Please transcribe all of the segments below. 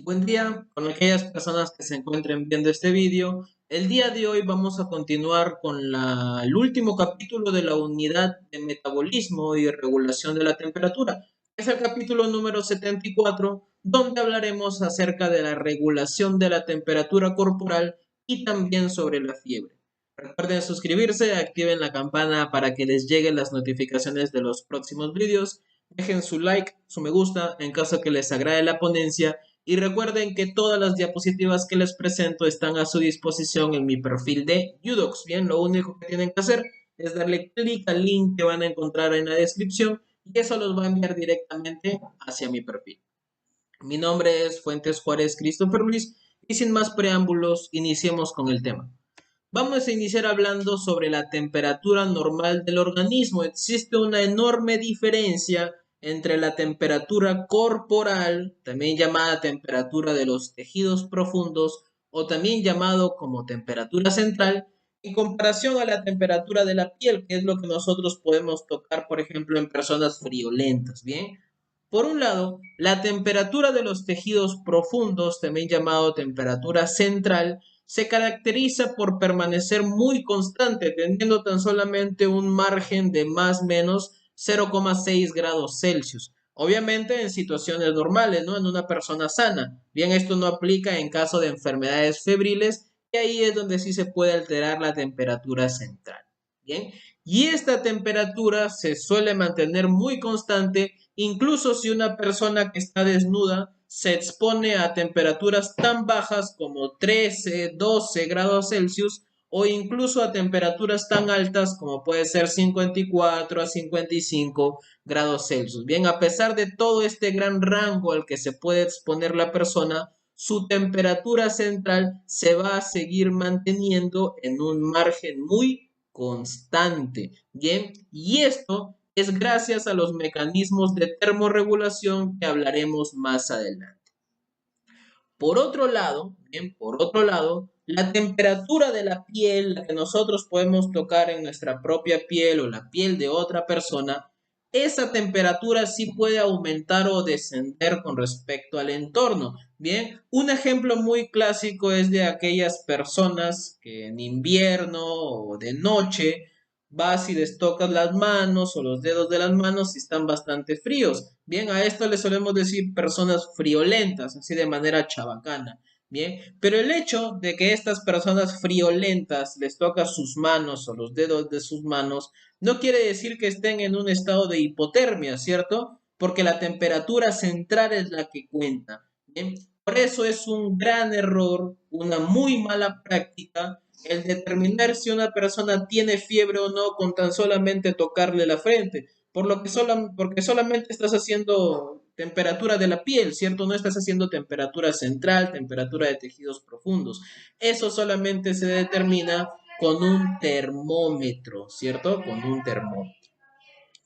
Buen día con aquellas personas que se encuentren viendo este vídeo. El día de hoy vamos a continuar con el último capítulo de la unidad de metabolismo y regulación de la temperatura. Es el capítulo número 74, donde hablaremos acerca de la regulación de la temperatura corporal y también sobre la fiebre. Recuerden suscribirse, activen la campana para que les lleguen las notificaciones de los próximos vídeos. Dejen su like, su me gusta en caso que les agrade la ponencia y recuerden que todas las diapositivas que les presento están a su disposición en mi perfil de Udox. Bien, lo único que tienen que hacer es darle clic al link que van a encontrar en la descripción y eso los va a enviar directamente hacia mi perfil. Mi nombre es Fuentes Juárez Christopher Luis y sin más preámbulos, iniciemos con el tema. Vamos a iniciar hablando sobre la temperatura normal del organismo. Existe una enorme diferencia entre la temperatura corporal, también llamada temperatura de los tejidos profundos o también llamado como temperatura central, en comparación a la temperatura de la piel, que es lo que nosotros podemos tocar, por ejemplo, en personas friolentas, ¿bien? Por un lado, la temperatura de los tejidos profundos, también llamado temperatura central, se caracteriza por permanecer muy constante, teniendo tan solamente un margen de más o menos 0,6 grados Celsius. Obviamente en situaciones normales, ¿no? En una persona sana. Bien, esto no aplica en caso de enfermedades febriles, y ahí es donde sí se puede alterar la temperatura central. Bien, y esta temperatura se suele mantener muy constante, incluso si una persona que está desnuda se expone a temperaturas tan bajas como 13, 12 grados Celsius o incluso a temperaturas tan altas como puede ser 54 a 55 grados Celsius. Bien, a pesar de todo este gran rango al que se puede exponer la persona, su temperatura central se va a seguir manteniendo en un margen muy constante. Bien, y esto es gracias a los mecanismos de termorregulación que hablaremos más adelante. Por otro lado, bien, por otro lado, la temperatura de la piel, la que nosotros podemos tocar en nuestra propia piel o la piel de otra persona, esa temperatura sí puede aumentar o descender con respecto al entorno. Bien, un ejemplo muy clásico es de aquellas personas que en invierno o de noche vas y les tocas las manos o los dedos de las manos y están bastante fríos. Bien, a esto le solemos decir personas friolentas, así de manera chabacana. Bien, pero el hecho de que estas personas friolentas les toca sus manos o los dedos de sus manos no quiere decir que estén en un estado de hipotermia, ¿cierto? Porque la temperatura central es la que cuenta. Bien, por eso es un gran error, una muy mala práctica el determinar si una persona tiene fiebre o no con tan solamente tocarle la frente, porque solamente estás haciendo temperatura de la piel, ¿cierto? No estás haciendo temperatura central, temperatura de tejidos profundos. Eso solamente se determina con un termómetro, ¿cierto? Con un termómetro.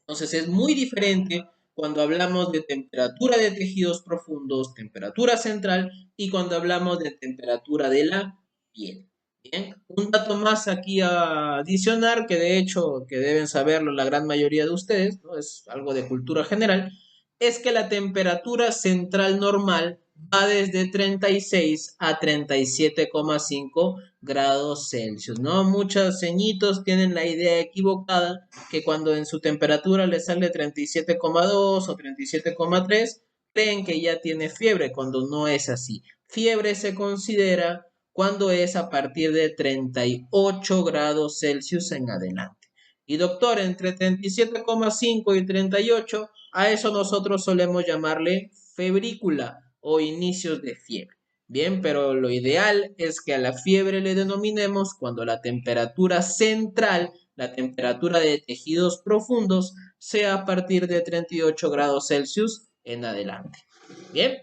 Entonces es muy diferente cuando hablamos de temperatura de tejidos profundos, temperatura central y cuando hablamos de temperatura de la piel. Bien, un dato más aquí a adicionar que de hecho que deben saberlo la gran mayoría de ustedes, ¿no? Es algo de cultura general, es que la temperatura central normal va desde 36 a 37,5 grados Celsius, ¿no? Muchos ceñitos tienen la idea equivocada que cuando en su temperatura le sale 37,2 o 37,3, creen que ya tiene fiebre, cuando no es así. Fiebre se considera cuando es a partir de 38 grados Celsius en adelante. Y doctor, entre 37,5 y 38, a eso nosotros solemos llamarle febrícula o inicios de fiebre. Bien, pero lo ideal es que a la fiebre le denominemos cuando la temperatura central, la temperatura de tejidos profundos, sea a partir de 38 grados Celsius en adelante. Bien,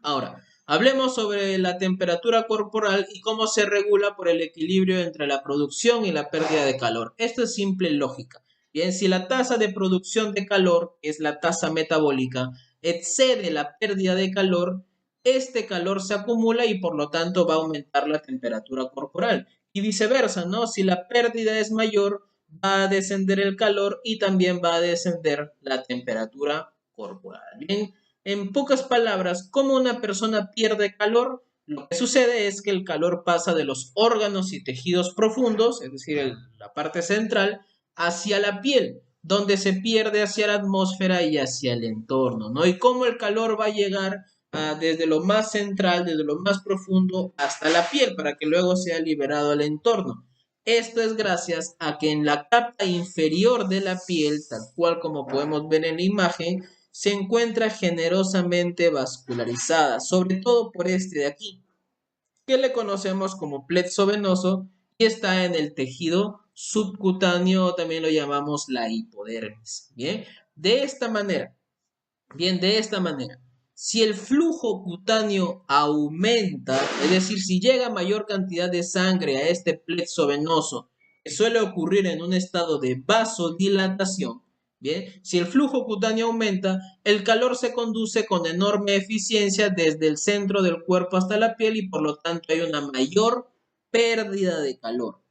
ahora, hablemos sobre la temperatura corporal y cómo se regula por el equilibrio entre la producción y la pérdida de calor. Esto es simple lógica. Bien, si la tasa de producción de calor, que es la tasa metabólica, excede la pérdida de calor, este calor se acumula y por lo tanto va a aumentar la temperatura corporal. Y viceversa, ¿no? Si la pérdida es mayor, va a descender el calor y también va a descender la temperatura corporal. Bien, En pocas palabras, ¿cómo una persona pierde calor? Lo que sucede es que el calor pasa de los órganos y tejidos profundos, es decir, la parte central, hacia la piel, donde se pierde hacia la atmósfera y hacia el entorno, ¿no? Y cómo el calor va a llegar desde lo más central, desde lo más profundo hasta la piel, para que luego sea liberado al entorno. Esto es gracias a que en la capa inferior de la piel, tal cual como podemos ver en la imagen, se encuentra generosamente vascularizada, sobre todo por este de aquí, que le conocemos como plexo venoso y está en el tejido subcutáneo, también lo llamamos la hipodermis. Bien, de esta manera, de esta manera, si el flujo cutáneo aumenta, es decir, si llega mayor cantidad de sangre a este plexo venoso, que suele ocurrir en un estado de vasodilatación, bien, si el flujo cutáneo aumenta, el calor se conduce con enorme eficiencia desde el centro del cuerpo hasta la piel y por lo tanto hay una mayor pérdida de calor.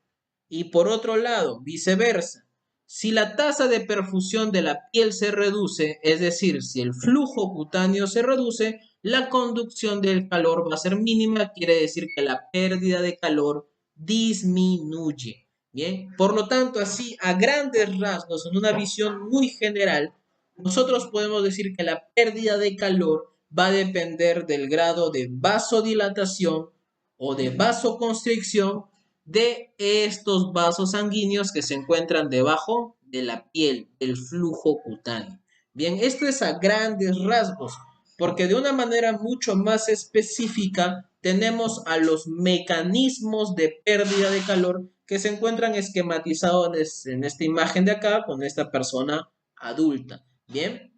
Y por otro lado, viceversa, si la tasa de perfusión de la piel se reduce, es decir, si el flujo cutáneo se reduce, la conducción del calor va a ser mínima, quiere decir que la pérdida de calor disminuye. Bien, por lo tanto, así a grandes rasgos, en una visión muy general, nosotros podemos decir que la pérdida de calor va a depender del grado de vasodilatación o de vasoconstricción de estos vasos sanguíneos que se encuentran debajo de la piel, el flujo cutáneo. Bien, esto es a grandes rasgos, porque de una manera mucho más específica tenemos a los mecanismos de pérdida de calor que se encuentran esquematizados en esta imagen de acá con esta persona adulta. Bien,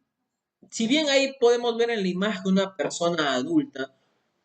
si bien ahí podemos ver en la imagen una persona adulta,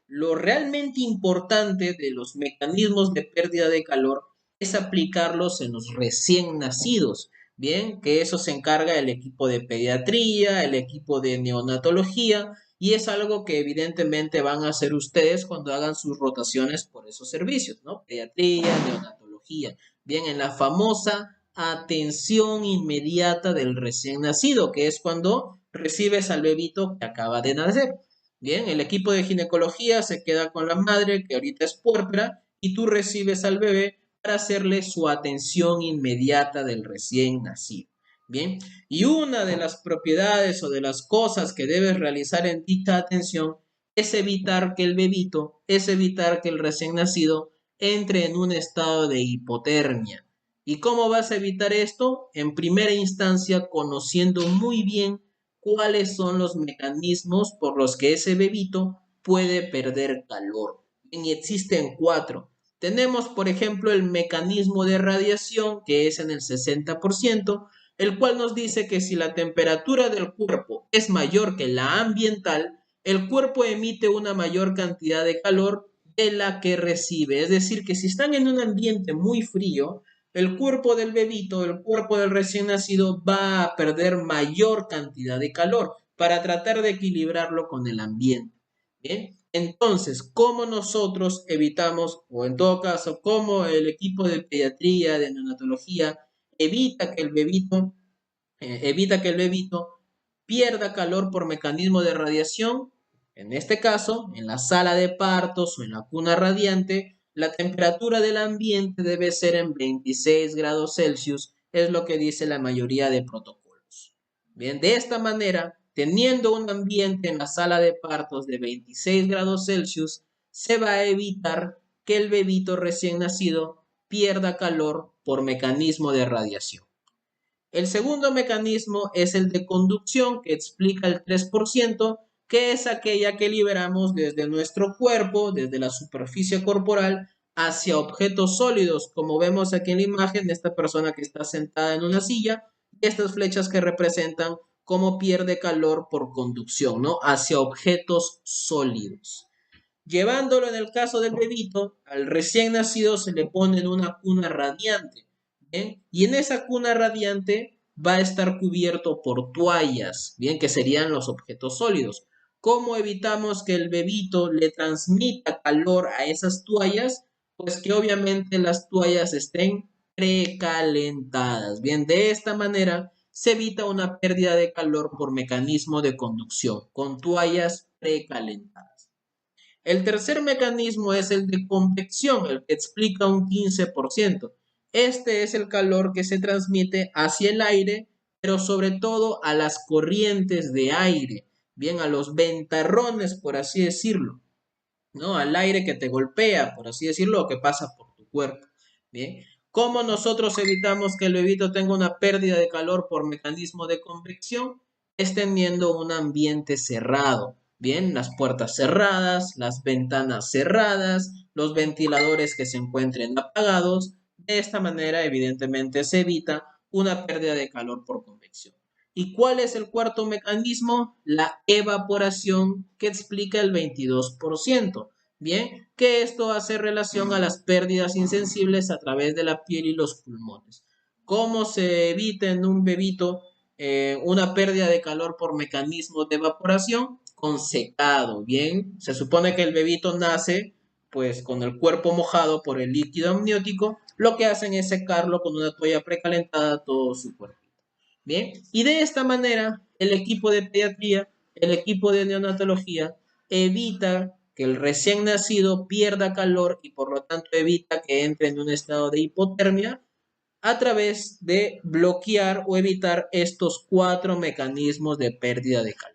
lo realmente importante de los mecanismos de pérdida de calor es aplicarlos en los recién nacidos, bien, que eso se encarga el equipo de pediatría, el equipo de neonatología, y es algo que evidentemente van a hacer ustedes cuando hagan sus rotaciones por esos servicios, ¿no? Pediatría, neonatología, bien, en la famosa atención inmediata del recién nacido, que es cuando recibes al bebito que acaba de nacer. Bien, el equipo de ginecología se queda con la madre, que ahorita es puérpera, y tú recibes al bebé para hacerle su atención inmediata del recién nacido. Bien, y una de las propiedades o de las cosas que debes realizar en dicha atención es evitar que el bebito, es evitar que el recién nacido entre en un estado de hipotermia. ¿Y cómo vas a evitar esto? En primera instancia, conociendo muy bien cuáles son los mecanismos por los que ese bebito puede perder calor. Y existen 4. Tenemos, por ejemplo, el mecanismo de radiación, que es en el 60%, el cual nos dice que si la temperatura del cuerpo es mayor que la ambiental, el cuerpo emite una mayor cantidad de calor de la que recibe. Es decir, que si están en un ambiente muy frío, el cuerpo del bebito, el cuerpo del recién nacido va a perder mayor cantidad de calor para tratar de equilibrarlo con el ambiente. ¿Bien? Entonces, ¿cómo nosotros evitamos, o en todo caso, cómo el equipo de pediatría, de neonatología, evita que el bebito pierda calor por mecanismo de radiación? En este caso, en la sala de partos o en la cuna radiante, la temperatura del ambiente debe ser en 26 grados Celsius, es lo que dice la mayoría de protocolos. Bien, de esta manera, teniendo un ambiente en la sala de partos de 26 grados Celsius, se va a evitar que el bebito recién nacido pierda calor por mecanismo de radiación. El segundo mecanismo es el de conducción, que explica el 3%, que es aquella que liberamos desde nuestro cuerpo, desde la superficie corporal, hacia objetos sólidos, como vemos aquí en la imagen de esta persona que está sentada en una silla, y estas flechas que representan cómo pierde calor por conducción, ¿no? Hacia objetos sólidos. Llevándolo en el caso del bebito, al recién nacido se le pone en una cuna radiante, ¿bien? Y en esa cuna radiante va a estar cubierto por toallas, ¿bien? Que serían los objetos sólidos. ¿Cómo evitamos que el bebito le transmita calor a esas toallas? Pues que obviamente las toallas estén precalentadas, ¿bien? De esta manera se evita una pérdida de calor por mecanismo de conducción, con toallas precalentadas. El tercer mecanismo es el de convección, el que explica un 15%. Este es el calor que se transmite hacia el aire, pero sobre todo a las corrientes de aire, bien, a los ventarrones, por así decirlo, ¿no? Al aire que te golpea, por así decirlo, o que pasa por tu cuerpo. Bien. ¿Cómo nosotros evitamos que el bebito tenga una pérdida de calor por mecanismo de convección? Es teniendo un ambiente cerrado. Bien, las puertas cerradas, las ventanas cerradas, los ventiladores que se encuentren apagados. De esta manera, evidentemente, se evita una pérdida de calor por convección. ¿Y cuál es el cuarto mecanismo? La evaporación, que explica el 22%. Bien, que esto hace relación a las pérdidas insensibles a través de la piel y los pulmones. ¿Cómo se evita en un bebito una pérdida de calor por mecanismo de evaporación? Con secado, bien. Se supone que el bebito nace pues con el cuerpo mojado por el líquido amniótico. Lo que hacen es secarlo con una toalla precalentada todo su cuerpo. Bien, y de esta manera el equipo de pediatría, el equipo de neonatología evita que el recién nacido pierda calor y por lo tanto evita que entre en un estado de hipotermia a través de bloquear o evitar estos cuatro mecanismos de pérdida de calor.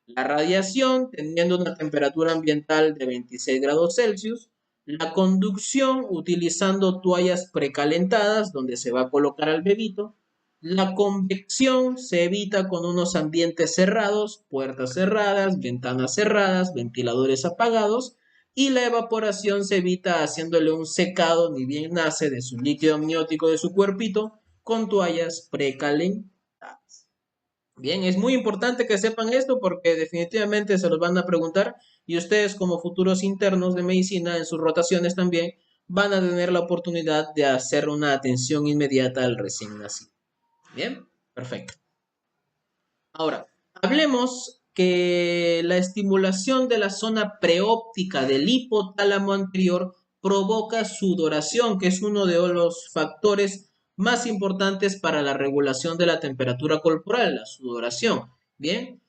La radiación, teniendo una temperatura ambiental de 26 grados Celsius, la conducción, utilizando toallas precalentadas donde se va a colocar al bebito, la convección se evita con unos ambientes cerrados, puertas cerradas, ventanas cerradas, ventiladores apagados, y la evaporación se evita haciéndole un secado ni bien nace de su líquido amniótico de su cuerpito con toallas precalentadas. Bien, es muy importante que sepan esto porque definitivamente se los van a preguntar y ustedes como futuros internos de medicina en sus rotaciones también van a tener la oportunidad de hacer una atención inmediata al recién nacido. Bien, perfecto. Ahora, hablemos que la estimulación de la zona preóptica del hipotálamo anterior provoca sudoración, que es uno de los factores más importantes para la regulación de la temperatura corporal, la sudoración. Bien,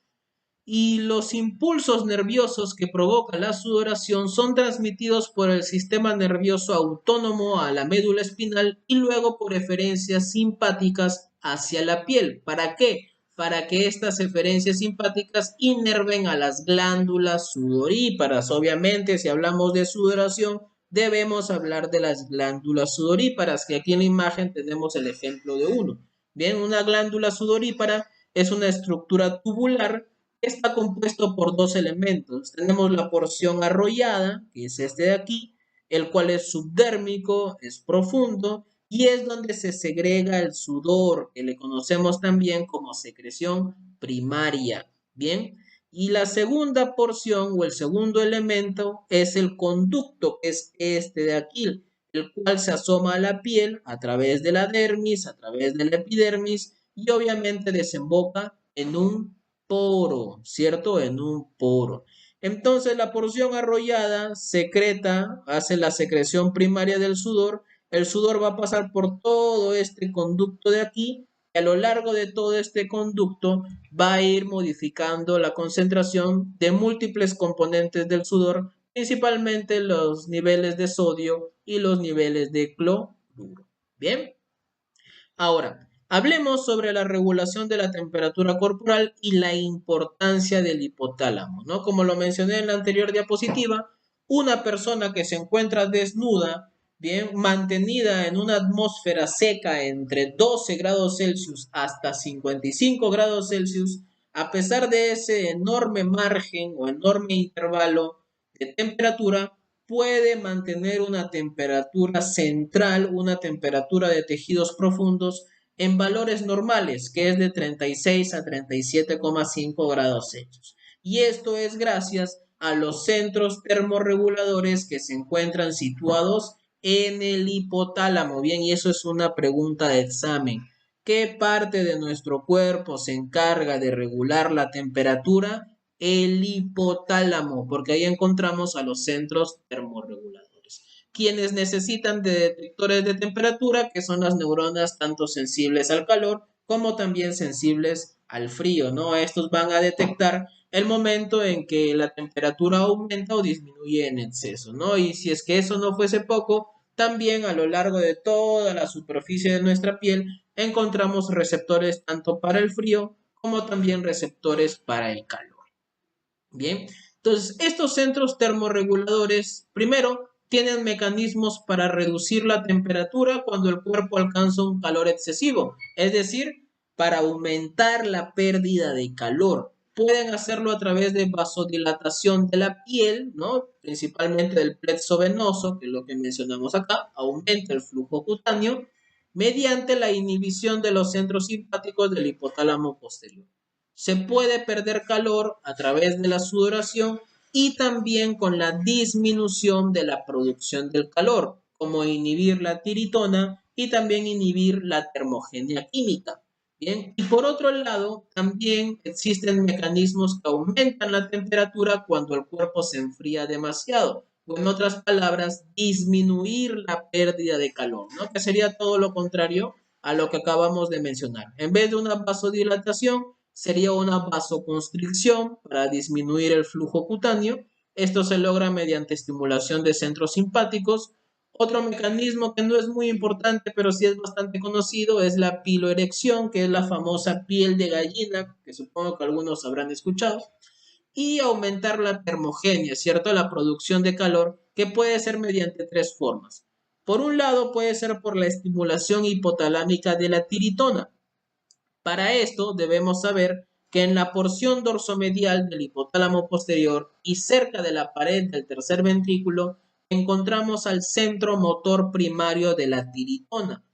y los impulsos nerviosos que provoca la sudoración son transmitidos por el sistema nervioso autónomo a la médula espinal y luego por eferencias simpáticas hacia la piel. ¿Para qué? Para que estas eferencias simpáticas inerven a las glándulas sudoríparas. Obviamente, si hablamos de sudoración, debemos hablar de las glándulas sudoríparas, que aquí en la imagen tenemos el ejemplo de uno. Bien, una glándula sudorípara es una estructura tubular. Está compuesto por dos elementos. Tenemos la porción arrollada, que es este de aquí, el cual es subdérmico, es profundo, y es donde se segrega el sudor, que le conocemos también como secreción primaria. Bien, y la segunda porción o el segundo elemento es el conducto, que es este de aquí, el cual se asoma a la piel a través de la dermis, a través de la epidermis, y obviamente desemboca en un poro, ¿cierto? En un poro. Entonces la porción arrollada secreta, hace la secreción primaria del sudor. El sudor va a pasar por todo este conducto de aquí y a lo largo de todo este conducto va a ir modificando la concentración de múltiples componentes del sudor, principalmente los niveles de sodio y los niveles de cloruro. Bien. Ahora, hablemos sobre la regulación de la temperatura corporal y la importancia del hipotálamo, ¿no? Como lo mencioné en la anterior diapositiva, una persona que se encuentra desnuda, bien, mantenida en una atmósfera seca entre 12 grados Celsius hasta 55 grados Celsius, a pesar de ese enorme margen o enorme intervalo de temperatura, puede mantener una temperatura central, una temperatura de tejidos profundos en valores normales, que es de 36 a 37,5 grados Celsius. Y esto es gracias a los centros termorreguladores que se encuentran situados en el hipotálamo. Bien, y eso es una pregunta de examen. ¿Qué parte de nuestro cuerpo se encarga de regular la temperatura? El hipotálamo, porque ahí encontramos a los centros termorreguladores, quienes necesitan de detectores de temperatura, que son las neuronas tanto sensibles al calor como también sensibles al frío, ¿no? Estos van a detectar el momento en que la temperatura aumenta o disminuye en exceso, ¿no? Y si es que eso no fuese poco, también a lo largo de toda la superficie de nuestra piel encontramos receptores tanto para el frío como también receptores para el calor. Bien, entonces estos centros termorreguladores, primero, tienen mecanismos para reducir la temperatura cuando el cuerpo alcanza un calor excesivo, es decir, para aumentar la pérdida de calor. Pueden hacerlo a través de vasodilatación de la piel, ¿no? Principalmente del plexo venoso, que es lo que mencionamos acá, aumenta el flujo cutáneo, mediante la inhibición de los centros simpáticos del hipotálamo posterior. Se puede perder calor a través de la sudoración y también con la disminución de la producción del calor, como inhibir la tiritona y también inhibir la termogenia química. Bien, y por otro lado, también existen mecanismos que aumentan la temperatura cuando el cuerpo se enfría demasiado, o en otras palabras, disminuir la pérdida de calor, ¿no? Que sería todo lo contrario a lo que acabamos de mencionar. En vez de una vasodilatación, sería una vasoconstricción para disminuir el flujo cutáneo. Esto se logra mediante estimulación de centros simpáticos. Otro mecanismo que no es muy importante, pero sí es bastante conocido, es la piloerección, que es la famosa piel de gallina, que supongo que algunos habrán escuchado, y aumentar la termogenia, ¿cierto? La producción de calor, que puede ser mediante tres formas. Por un lado, puede ser por la estimulación hipotalámica de la tiritona. Para esto debemos saber que en la porción dorsomedial del hipotálamo posterior y cerca de la pared del tercer ventrículo encontramos al centro motor primario de la tiritona.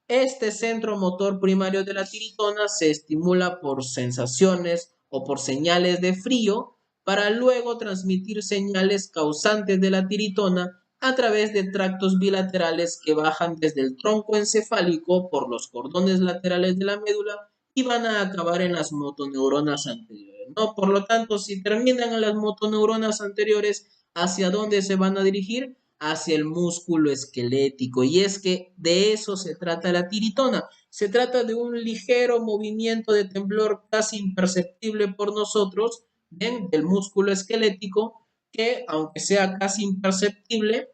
Este centro motor primario de la tiritona se estimula por sensaciones o por señales de frío para luego transmitir señales causantes de la tiritona a través de tractos bilaterales que bajan desde el tronco encefálico por los cordones laterales de la médula y van a acabar en las motoneuronas anteriores, ¿no? Por lo tanto, si terminan en las motoneuronas anteriores, ¿hacia dónde se van a dirigir? Hacia el músculo esquelético. Y es que de eso se trata la tiritona. Se trata de un ligero movimiento de temblor casi imperceptible por nosotros, ¿bien? Del músculo esquelético, que aunque sea casi imperceptible,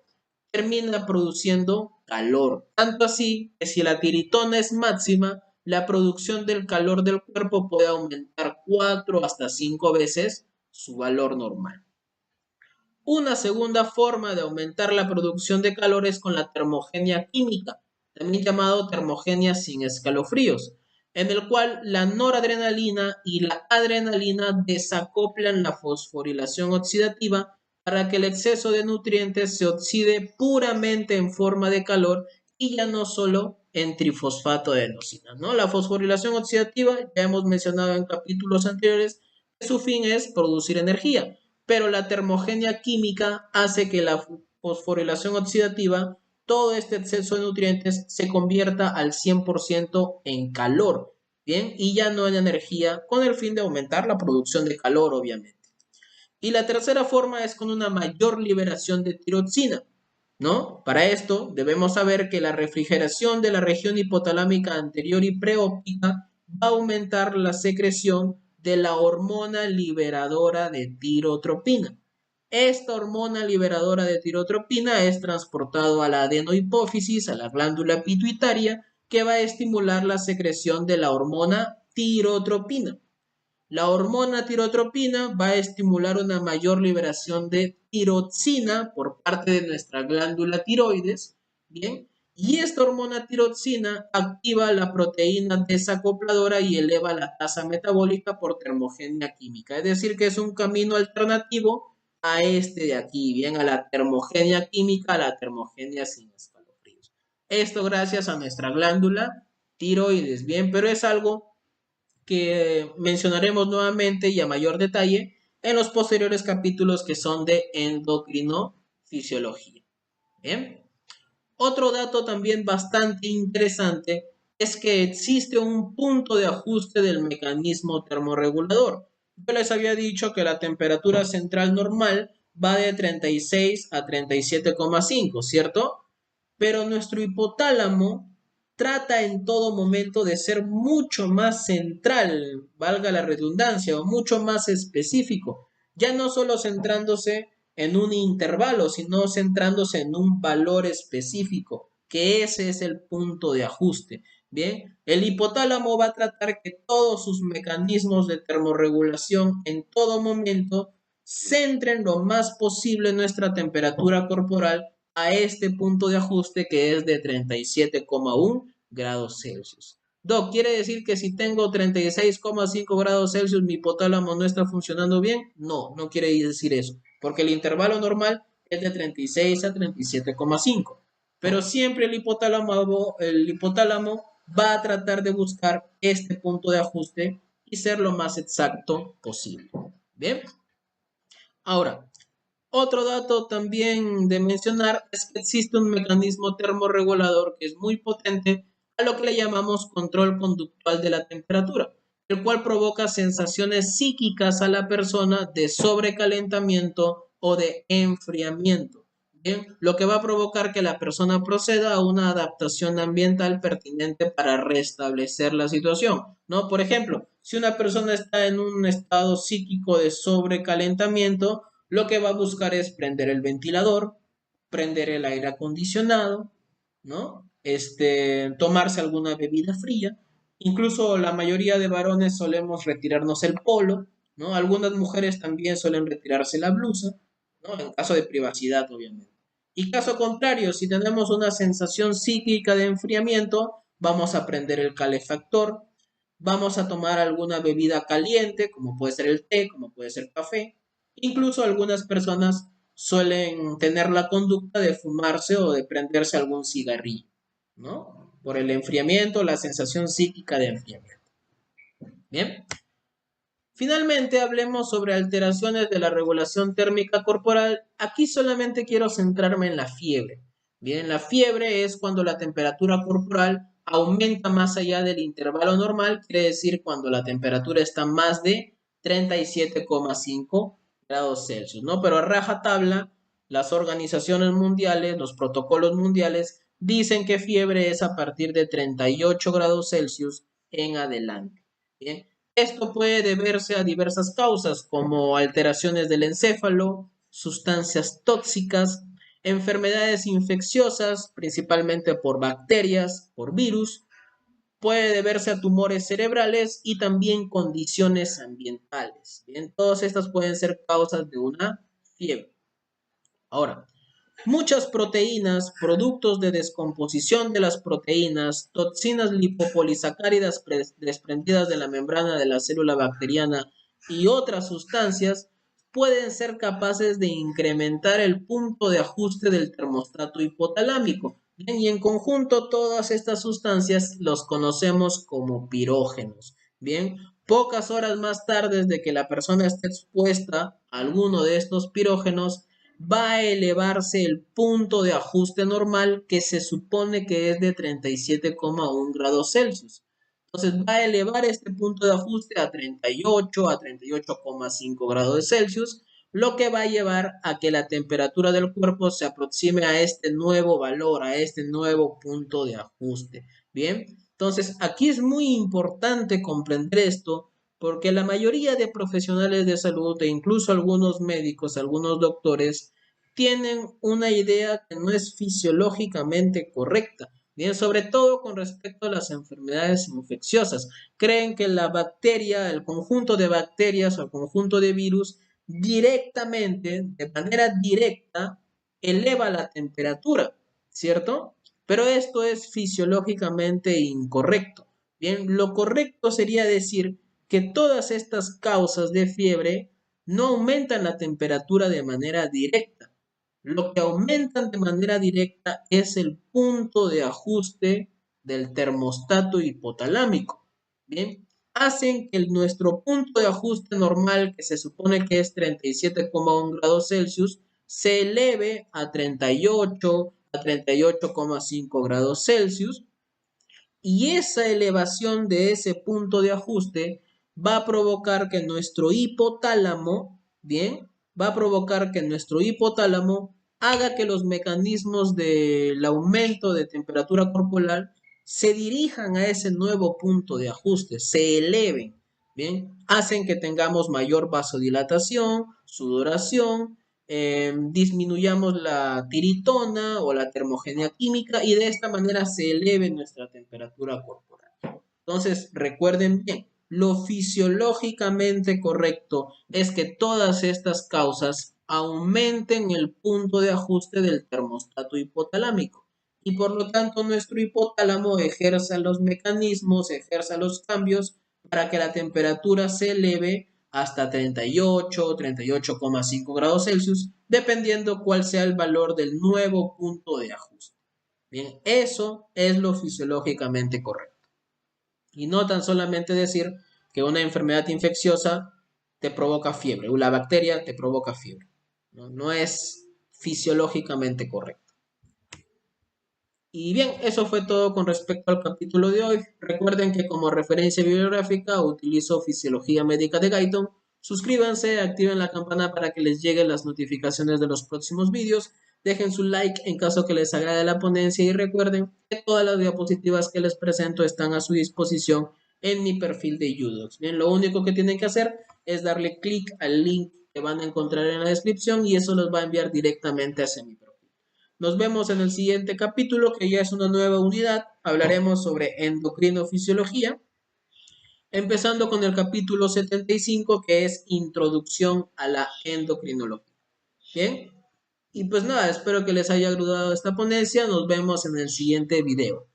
termina produciendo calor. Tanto así que si la tiritona es máxima, la producción del calor del cuerpo puede aumentar 4 hasta 5 veces su valor normal. Una segunda forma de aumentar la producción de calor es con la termogenia química, también llamado termogenia sin escalofríos, en el cual la noradrenalina y la adrenalina desacoplan la fosforilación oxidativa para que el exceso de nutrientes se oxide puramente en forma de calor y ya no solo en trifosfato de adenosina, ¿no? La fosforilación oxidativa, ya hemos mencionado en capítulos anteriores, que su fin es producir energía, pero la termogenia química hace que la fosforilación oxidativa, todo este exceso de nutrientes, se convierta al 100% en calor, ¿bien? Y ya no en energía, con el fin de aumentar la producción de calor, obviamente. Y la tercera forma es con una mayor liberación de tiroxina, ¿no? Para esto debemos saber que la refrigeración de la región hipotalámica anterior y preóptica va a aumentar la secreción de la hormona liberadora de tirotropina. Esta hormona liberadora de tirotropina es transportado a la adenohipófisis, a la glándula pituitaria, que va a estimular la secreción de la hormona tirotropina. La hormona tirotropina va a estimular una mayor liberación de tiroxina por parte de nuestra glándula tiroides, ¿bien? Y esta hormona tiroxina activa la proteína desacopladora y eleva la tasa metabólica por termogenia química. Es decir, que es un camino alternativo a este de aquí, bien, a la termogenia química, a la termogenia sin escalofríos. Esto gracias a nuestra glándula tiroides, bien, pero es algo que mencionaremos nuevamente y a mayor detalle en los posteriores capítulos que son de endocrinofisiología. Bien. Otro dato también bastante interesante es que existe un punto de ajuste del mecanismo termorregulador. Yo les había dicho que la temperatura central normal va de 36 a 37,5, ¿cierto? Pero nuestro hipotálamo trata en todo momento de ser mucho más central, valga la redundancia, o mucho más específico, ya no solo centrándose en un intervalo, sino centrándose en un valor específico, que ese es el punto de ajuste. Bien, el hipotálamo va a tratar que todos sus mecanismos de termorregulación en todo momento centren lo más posible nuestra temperatura corporal a este punto de ajuste que es de 37,1 grados Celsius. Doc, ¿quiere decir que si tengo 36,5 grados Celsius mi hipotálamo no está funcionando bien? No, no quiere decir eso, porque el intervalo normal es de 36 a 37,5. Pero siempre el hipotálamo va a tratar de buscar este punto de ajuste y ser lo más exacto posible. Bien, ahora, otro dato también de mencionar es que existe un mecanismo termorregulador que es muy potente, a lo que le llamamos control conductual de la temperatura, el cual provoca sensaciones psíquicas a la persona de sobrecalentamiento o de enfriamiento. Bien, lo que va a provocar que la persona proceda a una adaptación ambiental pertinente para restablecer la situación, ¿no? Por ejemplo, si una persona está en un estado psíquico de sobrecalentamiento, lo que va a buscar es prender el ventilador, prender el aire acondicionado, ¿no? Tomarse alguna bebida fría. Incluso la mayoría de varones solemos retirarnos el polo, ¿no? Algunas mujeres también suelen retirarse la blusa, ¿no? En caso de privacidad, obviamente. Y caso contrario, si tenemos una sensación psíquica de enfriamiento, vamos a prender el calefactor, vamos a tomar alguna bebida caliente, como puede ser el té, como puede ser café. Incluso algunas personas suelen tener la conducta de fumarse o de prenderse algún cigarrillo, ¿no? Por el enfriamiento, la sensación psíquica de enfriamiento. Bien. Finalmente, hablemos sobre alteraciones de la regulación térmica corporal. Aquí solamente quiero centrarme en la fiebre. Bien, la fiebre es cuando la temperatura corporal aumenta más allá del intervalo normal, quiere decir cuando la temperatura está más de 37,5 grados Celsius, ¿no? Pero a rajatabla, las organizaciones mundiales, los protocolos mundiales, dicen que fiebre es a partir de 38 grados Celsius en adelante. Bien. Esto puede deberse a diversas causas, como alteraciones del encéfalo, sustancias tóxicas, enfermedades infecciosas, principalmente por bacterias, por virus, puede deberse a tumores cerebrales y también condiciones ambientales. Bien, todas estas pueden ser causas de una fiebre. Ahora, muchas proteínas, productos de descomposición de las proteínas, toxinas lipopolisacáridas desprendidas de la membrana de la célula bacteriana y otras sustancias pueden ser capaces de incrementar el punto de ajuste del termostato hipotalámico. Bien, y en conjunto todas estas sustancias los conocemos como pirógenos. Bien, pocas horas más tarde de que la persona esté expuesta a alguno de estos pirógenos, va a elevarse el punto de ajuste normal que se supone que es de 37,1 grados Celsius. Entonces va a elevar este punto de ajuste a 38, a 38,5 grados Celsius, lo que va a llevar a que la temperatura del cuerpo se aproxime a este nuevo valor, a este nuevo punto de ajuste. Bien, entonces aquí es muy importante comprender esto porque la mayoría de profesionales de salud e incluso algunos médicos, algunos doctores, tienen una idea que no es fisiológicamente correcta. Bien, sobre todo con respecto a las enfermedades infecciosas. Creen que la bacteria, el conjunto de bacterias o el conjunto de virus, directamente, de manera directa, eleva la temperatura, ¿cierto? Pero esto es fisiológicamente incorrecto. Bien, lo correcto sería decir que todas estas causas de fiebre no aumentan la temperatura de manera directa. Lo que aumentan de manera directa es el punto de ajuste del termostato hipotalámico. Bien, hacen que nuestro punto de ajuste normal, que se supone que es 37,1 grados Celsius, se eleve a 38, a 38,5 grados Celsius, y esa elevación de ese punto de ajuste va a provocar que nuestro hipotálamo, bien, va a provocar que nuestro hipotálamo haga que los mecanismos del aumento de temperatura corporal se dirijan a ese nuevo punto de ajuste, se eleven, ¿bien? Hacen que tengamos mayor vasodilatación, sudoración, disminuyamos la tiritona o la termogenia química y de esta manera se eleve nuestra temperatura corporal. Entonces, recuerden bien, lo fisiológicamente correcto es que todas estas causas aumenten el punto de ajuste del termostato hipotalámico y por lo tanto nuestro hipotálamo ejerza los mecanismos, ejerza los cambios para que la temperatura se eleve hasta 38,5 grados Celsius, dependiendo cuál sea el valor del nuevo punto de ajuste. Bien, eso es lo fisiológicamente correcto. Y no tan solamente decir que una enfermedad infecciosa te provoca fiebre o la bacteria te provoca fiebre. No es fisiológicamente correcto. Y bien, eso fue todo con respecto al capítulo de hoy. Recuerden que como referencia bibliográfica utilizo Fisiología Médica de Guyton. Suscríbanse, activen la campana para que les lleguen las notificaciones de los próximos vídeos. Dejen su like en caso que les agrade la ponencia y recuerden que todas las diapositivas que les presento están a su disposición en mi perfil de YouTube. Bien, lo único que tienen que hacer es darle clic al link que van a encontrar en la descripción y eso los va a enviar directamente hacia mi perfil. Nos vemos en el siguiente capítulo, que ya es una nueva unidad. Hablaremos sobre endocrinofisiología, empezando con el capítulo 75, que es Introducción a la endocrinología. Bien, y pues nada, espero que les haya ayudado esta ponencia. Nos vemos en el siguiente video.